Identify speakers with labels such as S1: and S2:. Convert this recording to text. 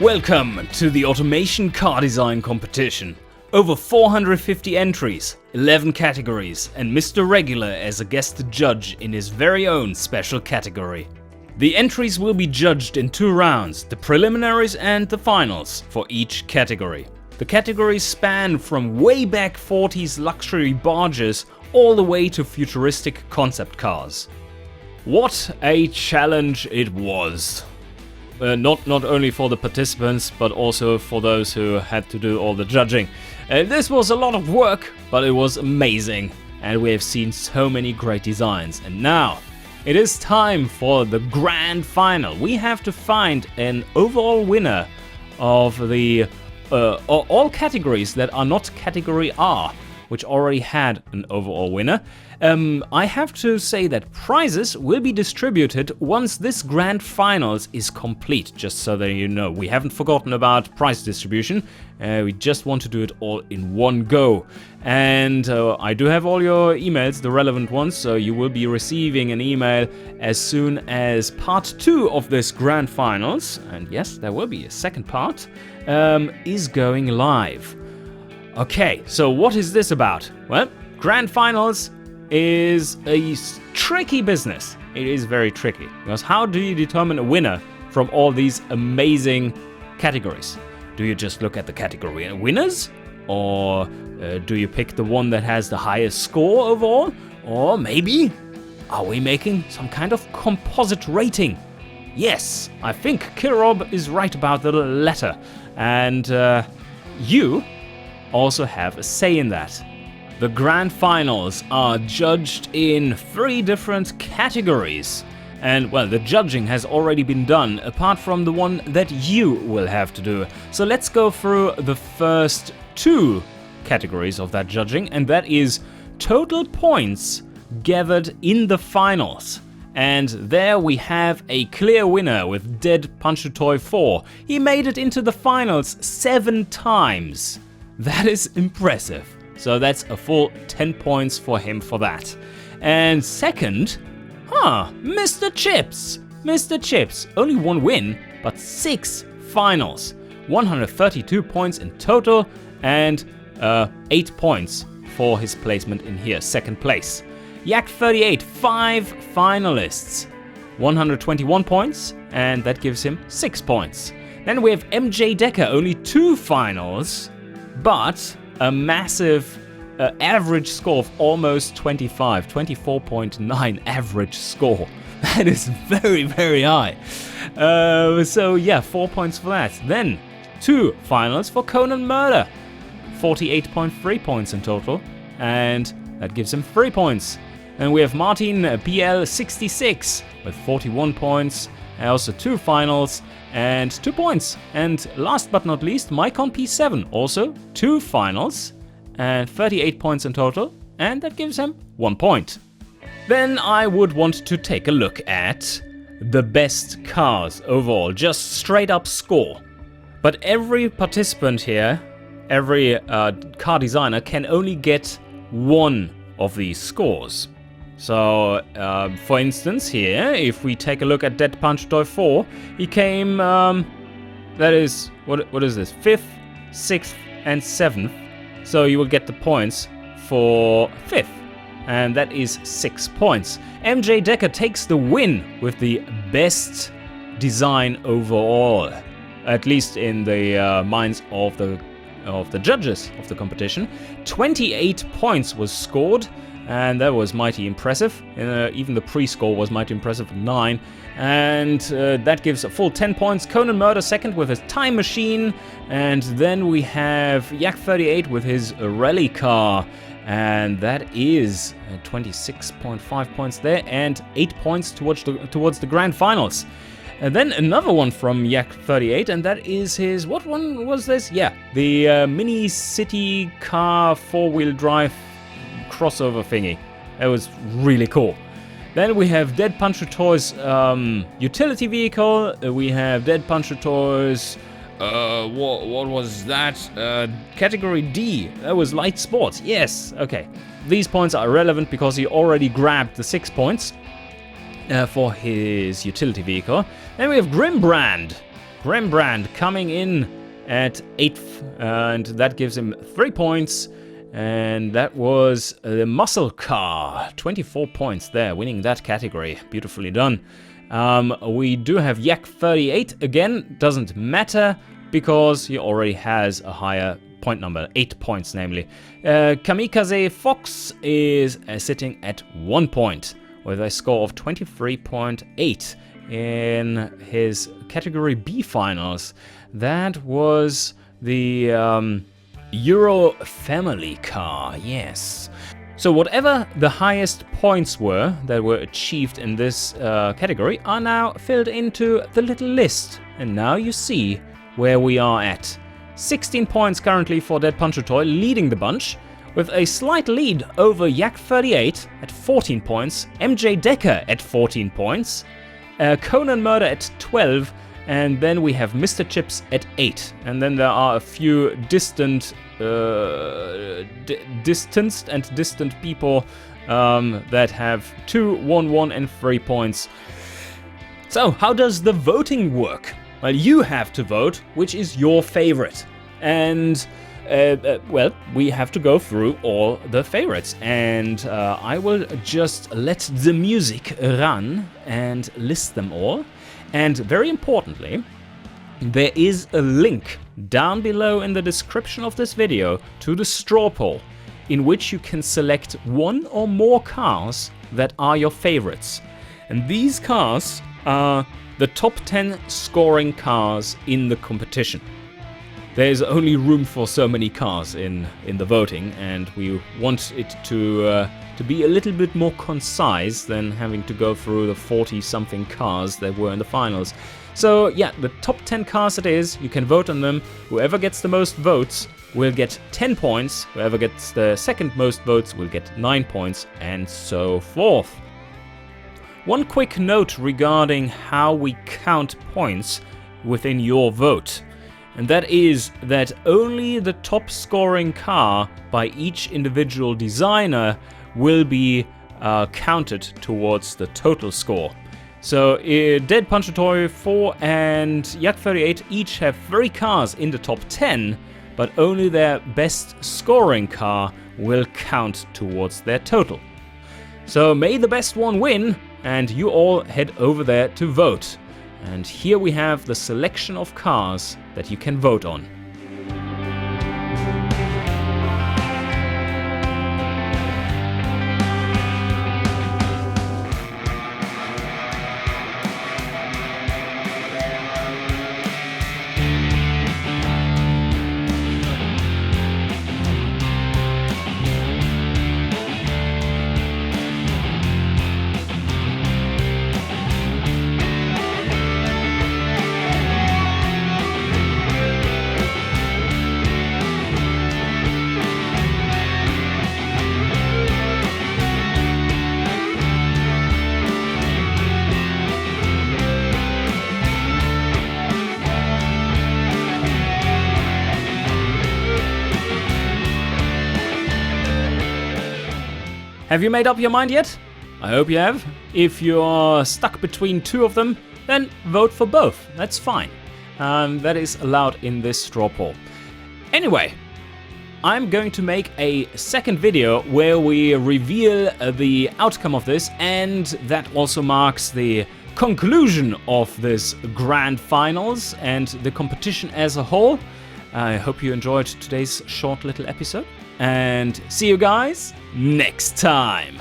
S1: Welcome to the Automation Car Design Competition. Over 450 entries, 11 categories, and Mr. Regular as a guest judge in his very own special category. The entries will be judged in 2 rounds, the preliminaries and the finals, for each category. The categories span from way back 40s luxury barges all the way to futuristic concept cars. What a challenge it was! Not only for the participants, but also for those who had to do all the judging. This was a lot of work, but it was amazing, and we have seen so many great designs. And now, it is time for the grand final. We have to find an overall winner of the all categories that are not category R, which already had an overall winner. I have to say that prizes will be distributed once this grand finals is complete, just so that you know. We haven't forgotten about prize distribution, we just want to do it all in one go. And I do have all your emails, the relevant ones, so you will be receiving an email as soon as part 2 of this grand finals, and yes, there will be a second part, is going live. Okay, so what is this about? Well, grand finals is a tricky business. It is very tricky, because how do you determine a winner from all these amazing categories? Do you just look at the category winners? Or do you pick the one that has the highest score overall? Or maybe, are we making some kind of composite rating? Yes, I think Kirob is right about the latter. And you also have a say in that. The grand finals are judged in 3 different categories. And well, the judging has already been done, apart from the one that you will have to do. So let's go through the first 2 categories of that judging, and that is total points gathered in the finals. And there we have a clear winner with Dead Puncher Toy 4. He made it into the finals 7 times. That is impressive. So that's a full 10 points for him for that. And second, Mr. Chips. Mr. Chips, only 1 win, but 6 finals. 132 points in total, and 8 points for his placement in here, second place. Yak38, 5 finalists. 121 points, and that gives him 6 points. Then we have MJ Decker, only 2 finals, but a massive average score of almost 25, 24.9 average score. That is very, very high. So yeah, 4 points for that. Then 2 finals for Conan Murder, 48.3 points in total, and that gives him 3 points. Then we have Martin PL66 with 41 points, and also 2 finals and 2 points. And last but not least, Mycon P7, also 2 finals and 38 points in total, and that gives him 1 point. Then I would want to take a look at the best cars overall, just straight up score. But every participant here, every car designer can only get 1 of these scores. So, for instance, here, if we take a look at Dead Punch Toy 4, he came, that is, what is this, 5th, 6th, and 7th. So you will get the points for 5th, and that is 6 points. MJ Decker takes the win with the best design overall, at least in the minds of the judges of the competition. 28 points was scored, and that was mighty impressive. Even the pre-score was mighty impressive, 9. And that gives a full 10 points. Conan Murder second with his time machine. And then we have Yak38 with his rally car. And that is 26.5 points there, and 8 points towards the grand finals. And then another one from Yak38, and that is his, what one was this? Yeah, the Mini City Car 4-wheel drive crossover thingy. That was really cool. Then we have Dead Puncher Toys utility vehicle. We have Dead Puncher Toys. What was that? Category D. That was light sports. Yes. Okay. These points are relevant because he already grabbed the 6 points for his utility vehicle. Then we have Grimbrand. Rembrandt coming in at 8th, and that gives him 3 points. And that was the muscle car, 24 points there, winning that category. Beautifully done. We do have Yak 38 again, doesn't matter because he already has a higher point number, 8 points namely. Kamikaze Fox is sitting at 1 point with a score of 23.8 in his category B finals. That was the Euro family car, yes. So whatever the highest points were that were achieved in this category are now filled into the little list. And now you see where we are at. 16 points currently for Dead Puncher Toy, leading the bunch, with a slight lead over Yak 38 at 14 points, MJ Decker at 14 points, Conan Murder at 12, and then we have Mr. Chips at 8. And then there are a few distanced and distant people that have 2, 1, 1, and 3 points. So, how does the voting work? Well, you have to vote which is your favorite. And, well, we have to go through all the favorites. And I will just let the music run and list them all. And very importantly, there is a link down below in the description of this video to the straw poll, in which you can select one or more cars that are your favorites. And these cars are the top 10 scoring cars in the competition. There's only room for so many cars in the voting, and we want it to be a little bit more concise than having to go through the 40-something cars that were in the finals. So yeah, the top 10 cars it is, you can vote on them. Whoever gets the most votes will get 10 points, whoever gets the second most votes will get 9 points, and so forth. One quick note regarding how we count points within your vote. And that is that only the top scoring car by each individual designer will be counted towards the total score. So Dead Puncher Toy 4 and Yak 38 each have 3 cars in the top 10, but only their best scoring car will count towards their total. So may the best one win, and you all head over there to vote. And here we have the selection of cars that you can vote on. Have you made up your mind yet? I hope you have. If you're stuck between two of them, then vote for both. That's fine. That is allowed in this straw poll. Anyway, I'm going to make a second video where we reveal the outcome of this, and that also marks the conclusion of this grand finals and the competition as a whole. I hope you enjoyed today's short little episode, and see you guys next time.